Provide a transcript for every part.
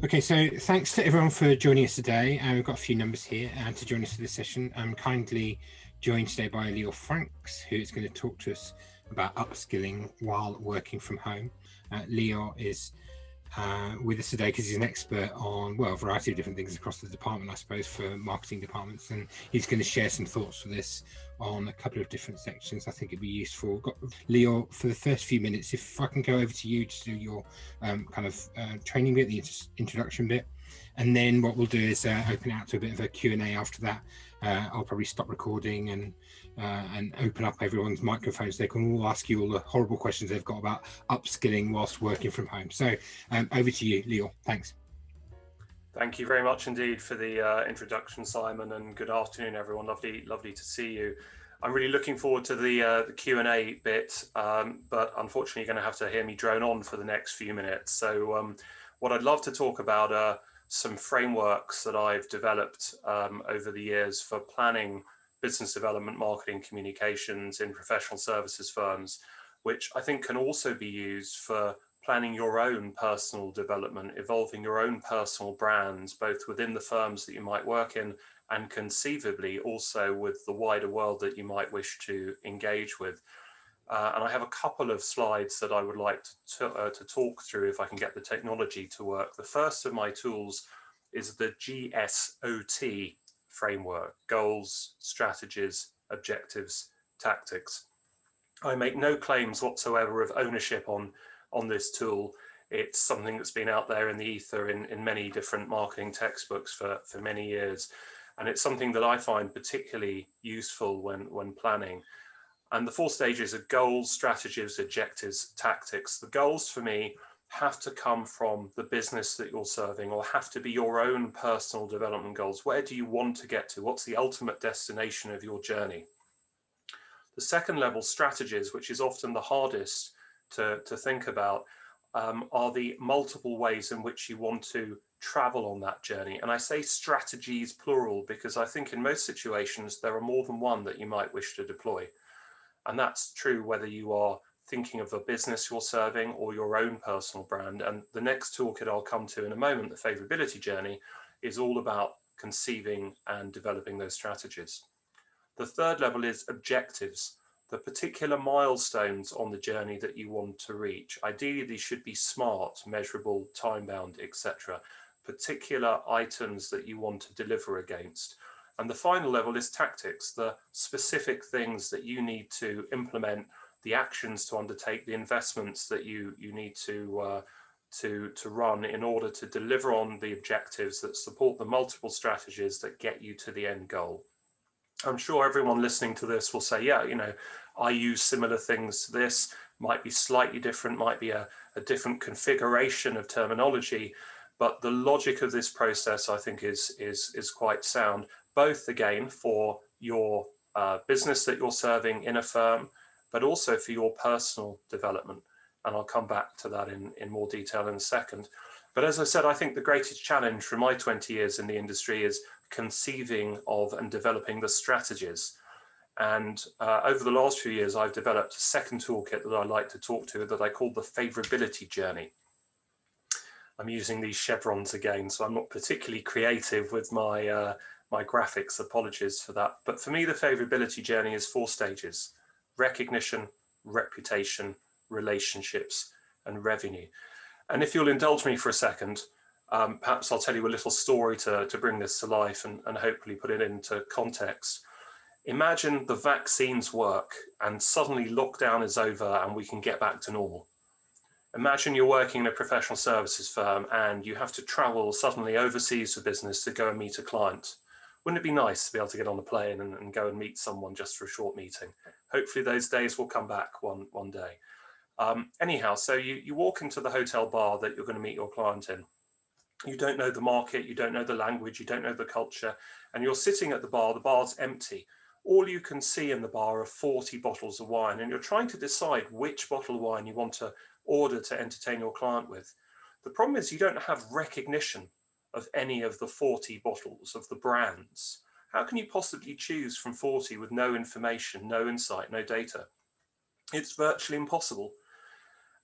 Okay, so thanks to everyone for joining us today. We've got a few numbers here to join us for this session. I'm kindly joined today by Leor Franks, who's going to talk to us about upskilling while working from home. Leor is with us today because he's an expert on, well, a variety of different things across the department, I suppose, for marketing departments, and he's going to share some thoughts for this on a couple of different sections. I think it'd be useful. Got Leor, for the first few minutes, if I can go over to you to do your training bit, the introduction bit, and then what we'll do is open out to a bit of a Q&A after that. I'll probably stop recording and open up everyone's microphones. They can all ask you all the horrible questions they've got about upskilling whilst working from home. So over to you, Leor. Thanks. Thank you very much indeed for the introduction, Simon, and good afternoon, everyone. Lovely to see you. I'm really looking forward to the Q&A bit, but unfortunately, you're going to have to hear me drone on for the next few minutes. So what I'd love to talk about are some frameworks that I've developed over the years for planning business development, marketing, communications in professional services firms, which I think can also be used for planning your own personal development, evolving your own personal brands, both within the firms that you might work in and conceivably also with the wider world that you might wish to engage with. And I have a couple of slides that I would like to talk through if I can get the technology to work. The first of my tools is the GSOT Framework: Goals, Strategies, Objectives, Tactics. I make no claims whatsoever of ownership on this tool. It's something that's been out there in the ether in many different marketing textbooks for many years. And it's something that I find particularly useful when planning. And the 4 stages are goals, strategies, objectives, tactics. The goals for me have to come from the business that you're serving, or have to be your own personal development goals. Where do you want to get to? What's the ultimate destination of your journey? The second level, strategies, which is often the hardest to think about, are the multiple ways in which you want to travel on that journey. And I say strategies plural because I think in most situations there are more than one that you might wish to deploy. And that's true whether you are thinking of a business you're serving or your own personal brand. And the next toolkit I'll come to in a moment, the Favourability journey, is all about conceiving and developing those strategies. The third level is objectives, the particular milestones on the journey that you want to reach. Ideally, these should be smart, measurable, time-bound, etc. Particular items that you want to deliver against. And the final level is tactics, the specific things that you need to implement, the actions to undertake, the investments that you need to run in order to deliver on the objectives that support the multiple strategies that get you to the end goal. I'm sure everyone listening to this will say, yeah, I use similar things to this, might be slightly different, might be a different configuration of terminology, but the logic of this process, I think, is quite sound, both again for your business that you're serving in a firm, but also for your personal development. And I'll come back to that in more detail in a second. But as I said, I think the greatest challenge from my 20 years in the industry is conceiving of and developing the strategies. And over the last few years, I've developed a second toolkit that I like to talk to that I call the Favourability journey. I'm using these chevrons again, so I'm not particularly creative with my graphics. Apologies for that. But for me, the Favourability journey is 4 stages: recognition, reputation, relationships, and revenue. And if you'll indulge me for a second, perhaps I'll tell you a little story to bring this to life and hopefully put it into context. Imagine the vaccines work and suddenly lockdown is over and we can get back to normal. Imagine you're working in a professional services firm and you have to travel suddenly overseas for business to go and meet a client. Wouldn't it be nice to be able to get on a plane and go and meet someone just for a short meeting? Hopefully those days will come back one day. Anyhow, so you walk into the hotel bar that you're going to meet your client in. You don't know the market, you don't know the language, you don't know the culture, and you're sitting at the bar's empty. All you can see in the bar are 40 bottles of wine, and you're trying to decide which bottle of wine you want to order to entertain your client with. The problem is you don't have recognition of any of the 40 bottles of the brands. How can you possibly choose from 40 with no information, no insight, no data? It's virtually impossible.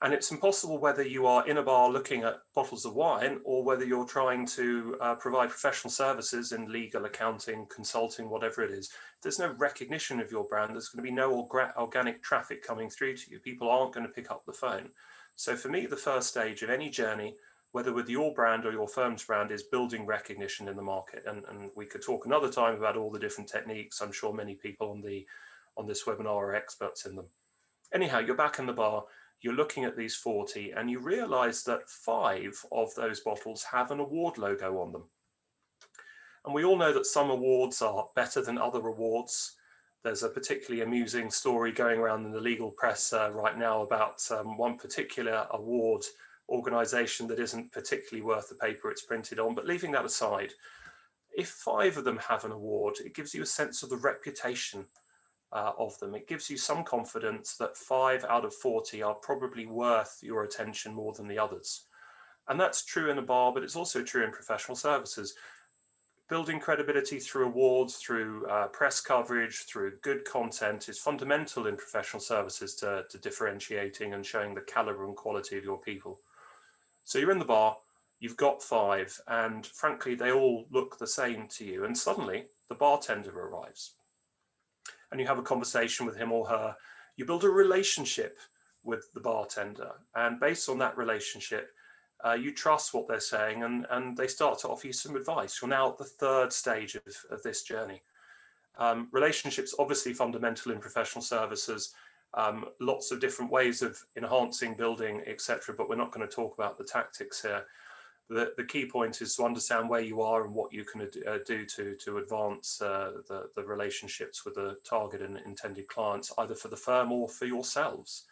And it's impossible whether you are in a bar looking at bottles of wine or whether you're trying to provide professional services in legal, accounting, consulting, whatever it is. If there's no recognition of your brand, there's going to be no organic traffic coming through to you. People aren't going to pick up the phone. So for me, the first stage of any journey, whether with your brand or your firm's brand, is building recognition in the market. And we could talk another time about all the different techniques. I'm sure many people on this webinar are experts in them. Anyhow, you're back in the bar, you're looking at these 40 and you realize that 5 of those bottles have an award logo on them. And we all know that some awards are better than other awards. There's a particularly amusing story going around in the legal press right now about one particular award organization that isn't particularly worth the paper it's printed on. But leaving that aside, if 5 of them have an award, it gives you a sense of the reputation of them. It gives you some confidence that 5 out of 40 are probably worth your attention more than the others. And that's true in a bar, but it's also true in professional services. Building credibility through awards, through press coverage, through good content is fundamental in professional services to differentiating and showing the caliber and quality of your people. So you're in the bar, you've got 5, and frankly, they all look the same to you. And suddenly the bartender arrives and you have a conversation with him or her. You build a relationship with the bartender. And based on that relationship, you trust what they're saying and they start to offer you some advice. You're now at the 3rd stage of this journey. Relationships obviously fundamental in professional services. Lots of different ways of enhancing, building, etc. But we're not going to talk about the tactics here. The key point is to understand where you are and what you can do to advance the relationships with the target and intended clients, either for the firm or for yourselves.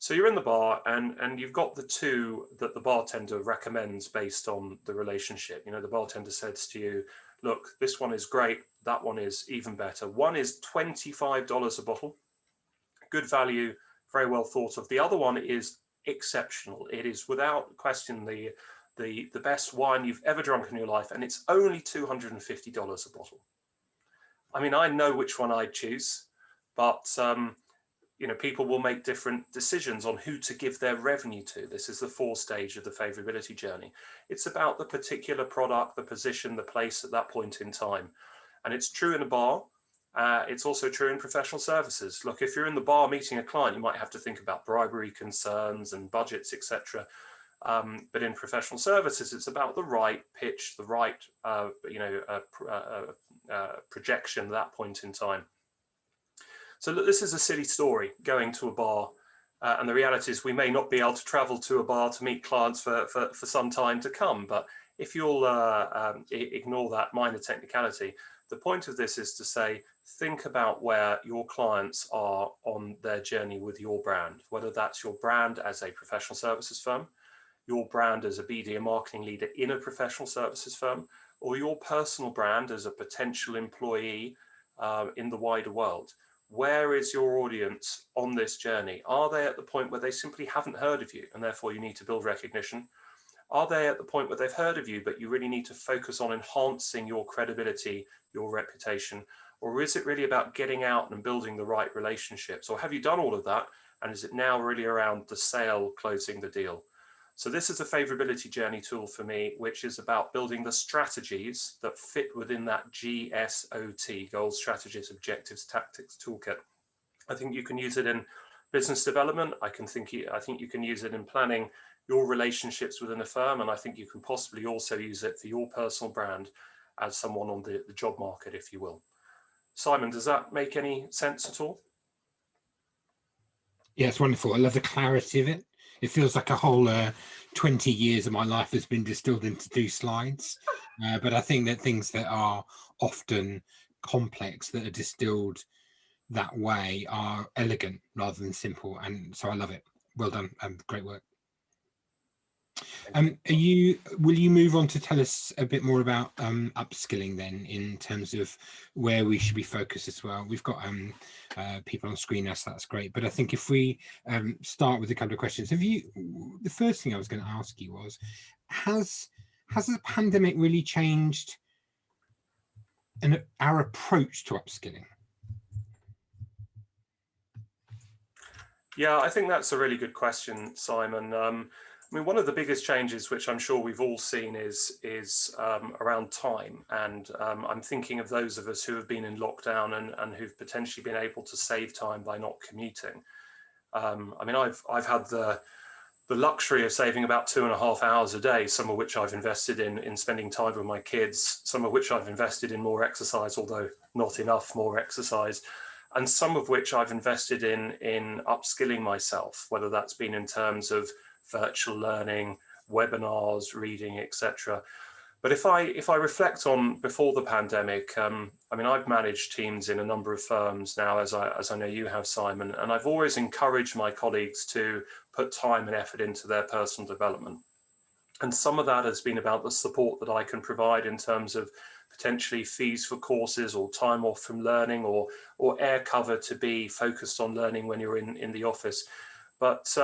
So you're in the bar and you've got the 2 that the bartender recommends based on the relationship. You know, the bartender says to you, look, this one is great. That one is even better. One is $25 a bottle. Good value, very well thought of. The other one is exceptional. It is without question the best wine you've ever drunk in your life, and it's only $250 a bottle. I mean, I know which one I'd choose, but you know, people will make different decisions on who to give their revenue to. This is the 4th stage of the favourability journey. It's about the particular product, the position, the place at that point in time. And it's true in a bar. It's also true in professional services. Look, if you're in the bar meeting a client, you might have to think about bribery concerns and budgets, etc. But in professional services, it's about the right pitch, the right projection at that point in time. So look, this is a silly story, going to a bar, and the reality is we may not be able to travel to a bar to meet clients for some time to come. But if you'll ignore that minor technicality, the point of this is to say, think about where your clients are on their journey with your brand, whether that's your brand as a professional services firm, your brand as a BD and marketing leader in a professional services firm, or your personal brand as a potential employee in the wider world. Where is your audience on this journey? Are they at the point where they simply haven't heard of you and therefore you need to build recognition? Are they at the point where they've heard of you, but you really need to focus on enhancing your credibility, your reputation? Or is it really about getting out and building the right relationships? Or have you done all of that? And is it now really around the sale, closing the deal? So this is a favourability journey tool for me, which is about building the strategies that fit within that GSOT, Goals, Strategies, Objectives, Tactics toolkit. I think you can use it in business development. I think you can use it in planning your relationships within a firm. And I think you can possibly also use it for your personal brand as someone on the job market, if you will. Simon, does that make any sense at all? Yeah, it's wonderful. I love the clarity of it. It feels like a whole 20 years of my life has been distilled into 2 slides. But I think that things that are often complex, that are distilled that way, are elegant rather than simple. And so I love it. Well done. Great work. Will you move on to tell us a bit more about upskilling then, in terms of where we should be focused as well? We've got people on screen now, so that's great. But I think if we start with a couple of questions, the first thing I was going to ask you was, has the pandemic really changed our approach to upskilling? Yeah, I think that's a really good question, Simon. I mean, one of the biggest changes, which I'm sure we've all seen, is around time. And I'm thinking of those of us who have been in lockdown and who've potentially been able to save time by not commuting. I mean, I've had the luxury of saving about 2.5 hours a day, some of which I've invested in spending time with my kids, some of which I've invested in more exercise, although not enough more exercise, and some of which I've invested in upskilling myself, whether that's been in terms of virtual learning, webinars, reading, etc. But if I reflect on before the pandemic, I mean, I've managed teams in a number of firms now, as I know you have, Simon, and I've always encouraged my colleagues to put time and effort into their personal development. And some of that has been about the support that I can provide in terms of potentially fees for courses or time off from learning or air cover to be focused on learning when you're in the office. But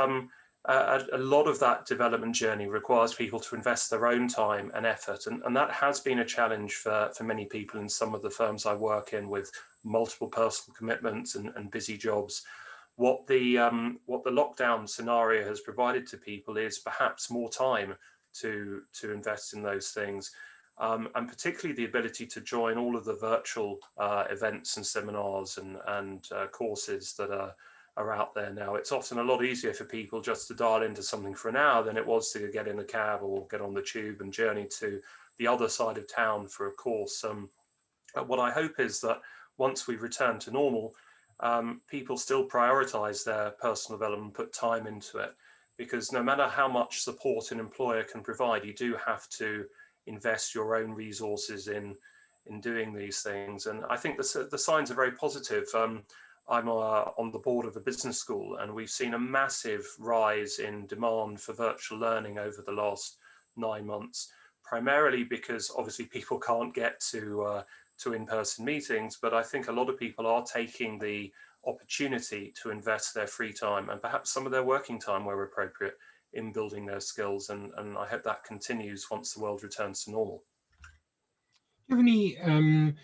a lot of that development journey requires people to invest their own time and effort. And that has been a challenge for many people in some of the firms I work in with multiple personal commitments and busy jobs. What the lockdown scenario has provided to people is perhaps more time to invest in those things, and particularly the ability to join all of the virtual events and seminars and courses that are out there now. It's often a lot easier for people just to dial into something for an hour than it was to get in a cab or get on the tube and journey to the other side of town for a course. What I hope is that once we return to normal, people still prioritize their personal development, put time into it, because no matter how much support an employer can provide, you do have to invest your own resources in doing these things. And I think the signs are very positive. I'm on the board of a business school, and we've seen a massive rise in demand for virtual learning over the last 9 months, primarily because obviously people can't get to in-person meetings, but I think a lot of people are taking the opportunity to invest their free time and perhaps some of their working time where appropriate in building their skills. And I hope that continues once the world returns to normal. Do you have any,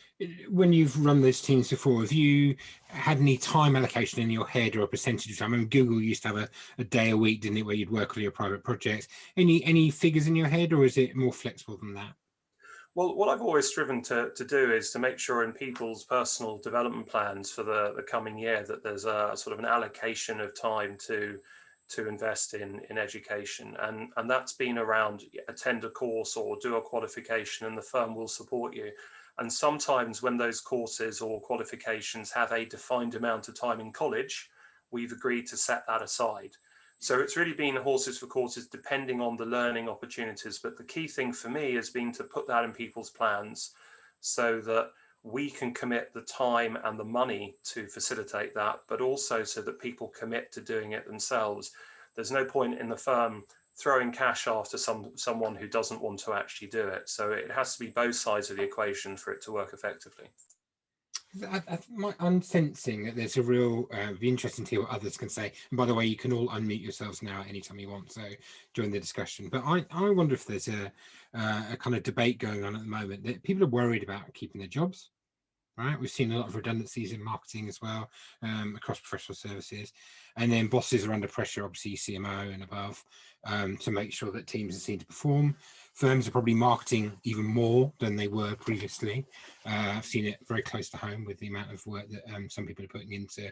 when you've run those teams before, have you had any time allocation in your head or a percentage of time? I mean, Google used to have a day a week, didn't it, where you'd work on your private projects. Any figures in your head, or is it more flexible than that? Well, what I've always striven to do is to make sure in people's personal development plans for the coming year that there's a sort of an allocation of time to invest in education. And that's been around attend a course or do a qualification, and the firm will support you. And sometimes when those courses or qualifications have a defined amount of time in college, we've agreed to set that aside. So it's really been horses for courses depending on the learning opportunities. But the key thing for me has been to put that in people's plans so that we can commit the time and the money to facilitate that, but also so that people commit to doing it themselves. There's no point in the firm throwing cash after someone who doesn't want to actually do it. So it has to be both sides of the equation for it to work effectively. I'm sensing that there's a real be interesting to hear what others can say. And by the way, you can all unmute yourselves now anytime you want, so join the discussion. But I wonder if there's a kind of debate going on at the moment that people are worried about keeping their jobs. Right, we've seen a lot of redundancies in marketing as well, across professional services, and then bosses are under pressure, obviously CMO and above, to make sure that teams are seen to perform. Firms are probably marketing even more than they were previously. I've seen it very close to home with the amount of work that some people are putting into,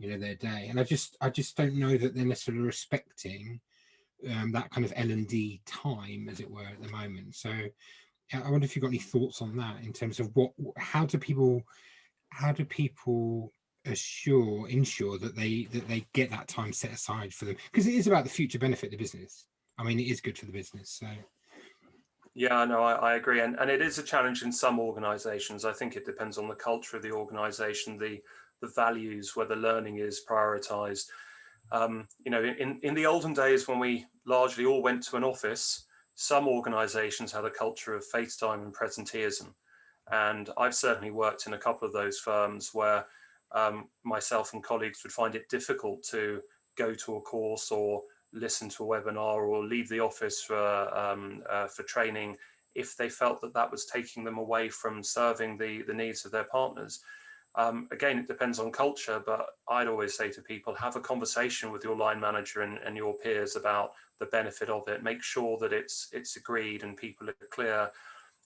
their day, and I just don't know that they're necessarily respecting that kind of L&D time, as it were, at the moment. So I wonder if you've got any thoughts on that in terms of how do people ensure that they get that time set aside for them, because it is about the future benefit of the business. I mean, it is good for the business. So yeah, no, I agree, and it is a challenge in some organizations. I think it depends on the culture of the organization, the values, whether learning is prioritized. In the olden days when we largely all went to an office, some organizations had a culture of FaceTime and presenteeism. And I've certainly worked in a couple of those firms where myself and colleagues would find it difficult to go to a course or listen to a webinar or leave the office for training if they felt that was taking them away from serving the needs of their partners. Again, it depends on culture, but I'd always say to people, have a conversation with your line manager and your peers about the benefit of it. Make sure that it's agreed and people are clear.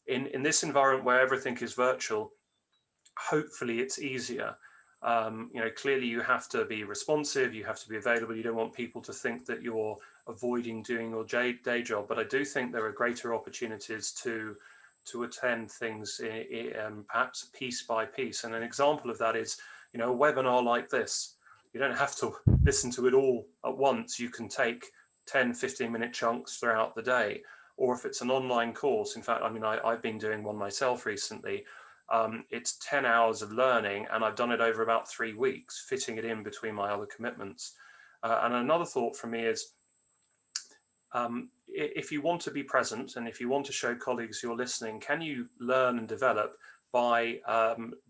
In this environment where everything is virtual, hopefully it's easier. Clearly you have to be responsive, you have to be available. You don't want people to think that you're avoiding doing your day job, but I do think there are greater opportunities to attend things perhaps piece by piece. And an example of that is, a webinar like this. You don't have to listen to it all at once. You can take 10-15-minute chunks throughout the day. Or if it's an online course, in fact, I've been doing one myself recently. It's 10 hours of learning, and I've done it over about 3 weeks, fitting it in between my other commitments. And another thought from me is, if you want to be present and if you want to show colleagues you're listening, can you learn and develop by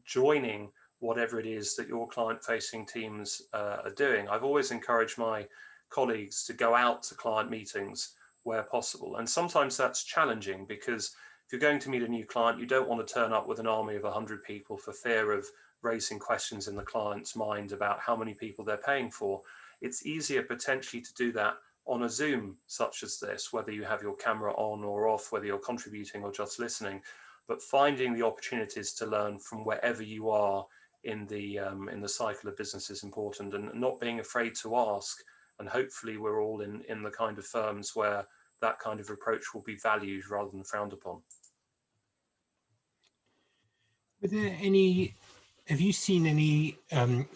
joining whatever it is that your client-facing teams are doing? I've always encouraged my colleagues to go out to client meetings where possible. And sometimes that's challenging because if you're going to meet a new client, you don't want to turn up with an army of 100 people for fear of raising questions in the client's mind about how many people they're paying for. It's easier potentially to do that on a Zoom such as this, whether you have your camera on or off, whether you're contributing or just listening, but finding the opportunities to learn from wherever you are in the cycle of business is important, and not being afraid to ask. And hopefully we're all in the kind of firms where that kind of approach will be valued rather than frowned upon. Have you seen any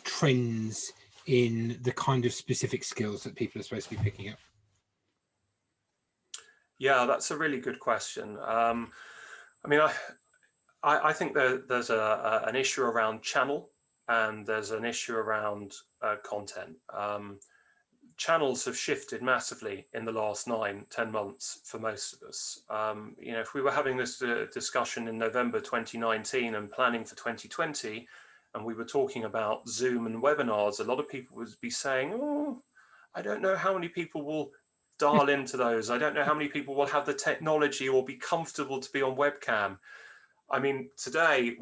trends in the kind of specific skills that people are supposed to be picking up? Yeah, that's a really good question. I think there's an issue around channel, and there's an issue around content. Channels have shifted massively in the last 9-10 months for most of us. If we were having this discussion in November 2019 and planning for 2020, and we were talking about Zoom and webinars, a lot of people would be saying, oh, I don't know how many people will dial into those. I don't know how many people will have the technology or be comfortable to be on webcam. I mean, today,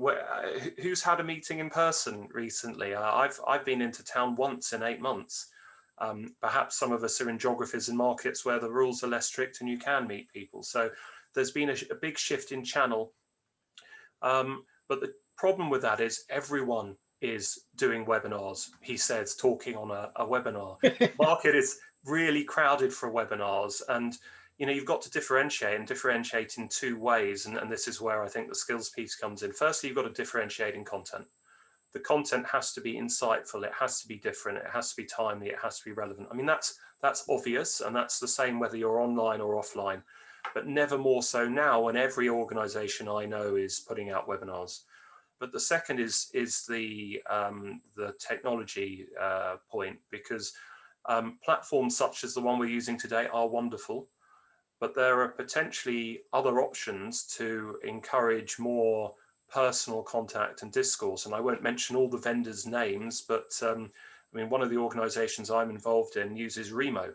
who's had a meeting in person recently? I've been into town once in 8 months. Perhaps some of us are in geographies and markets where the rules are less strict and you can meet people. So there's been a big shift in channel. But the problem with that is everyone is doing webinars, he says, talking on a webinar. Market is really crowded for webinars, and you've got to differentiate in 2 ways. And this is where I think the skills piece comes in. Firstly, you've got to differentiate in content. The content has to be insightful, it has to be different, it has to be timely, it has to be relevant. I mean, that's obvious, and that's the same whether you're online or offline, but never more so now when every organization I know is putting out webinars. But the second is the technology point, because platforms such as the one we're using today are wonderful, but there are potentially other options to encourage more personal contact and discourse. And I won't mention all the vendors' names, but one of the organizations I'm involved in uses Remo,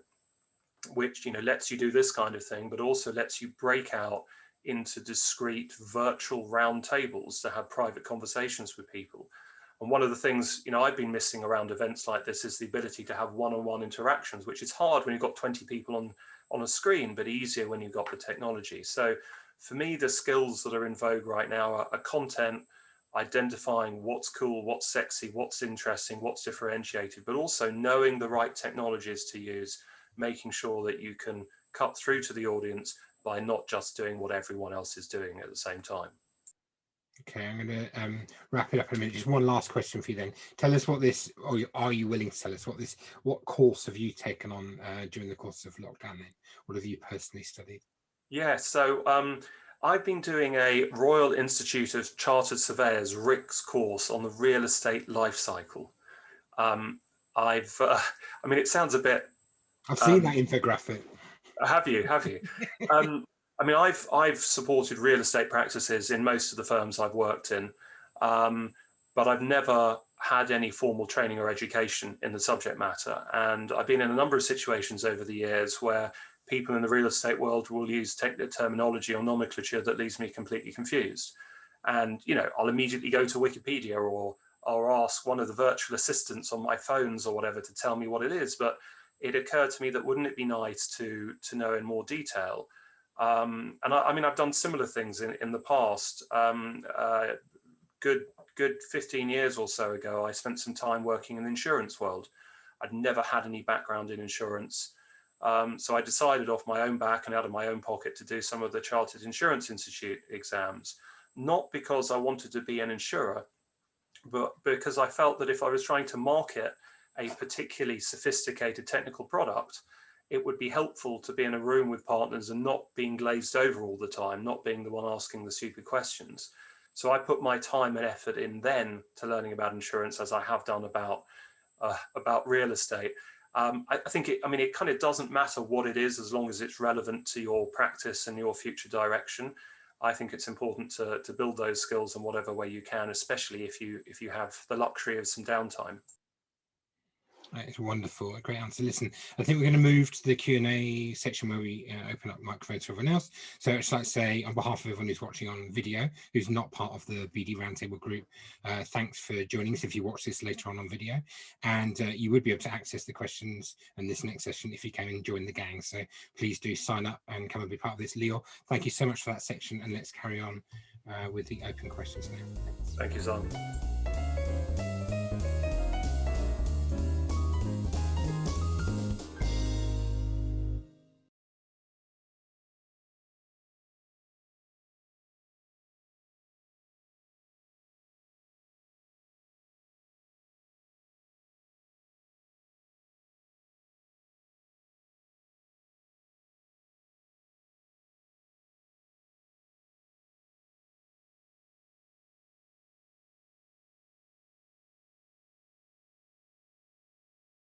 which lets you do this kind of thing, but also lets you break out into discrete virtual round tables to have private conversations with people. And one of the things I've been missing around events like this is the ability to have one-on-one interactions, which is hard when you've got 20 people on a screen, but easier when you've got the technology. So for me, the skills that are in vogue right now are content, identifying what's cool, what's sexy, what's interesting, what's differentiated, but also knowing the right technologies to use, making sure that you can cut through to the audience by not just doing what everyone else is doing at the same time. Okay, I'm going to wrap it up in a minute. Just one last question for you then. Tell us what this, or are you willing to tell us what course have you taken on during the course of lockdown then? What have you personally studied? Yeah, so I've been doing a Royal Institute of Chartered Surveyors RICS course on the real estate life cycle. It sounds a bit... I've seen that infographic. Have you? I've supported real estate practices in most of the firms I've worked in, but I've never had any formal training or education in the subject matter. And I've been in a number of situations over the years where people in the real estate world will use terminology or nomenclature that leaves me completely confused. And, I'll immediately go to Wikipedia or or ask one of the virtual assistants on my phones or whatever to tell me what it is. But it occurred to me that wouldn't it be nice to know in more detail? And I mean, I've done similar things in the past. Good 15 years or so ago, I spent some time working in the insurance world. I'd never had any background in insurance. So I decided off my own back and out of my own pocket to do some of the Chartered Insurance Institute exams, not because I wanted to be an insurer, but because I felt that if I was trying to market a particularly sophisticated technical product, it would be helpful to be in a room with partners and not being glazed over all the time, not being the one asking the stupid questions. So I put my time and effort in then to learning about insurance, as I have done about real estate. I think it kind of doesn't matter what it is as long as it's relevant to your practice and your future direction. I think it's important to build those skills in whatever way you can, especially if you have the luxury of some downtime. It's wonderful, a great answer. Listen, I think we're going to move to the Q&A section where we open up microphones for everyone else. So I'd just like to say, on behalf of everyone who's watching on video, who's not part of the BD Roundtable group, thanks for joining us if you watch this later on video. And you would be able to access the questions and this next session if you came and join the gang. So please do sign up and come and be part of this. Leor, thank you so much for that section, and let's carry on with the open questions now. Thank you, Simon.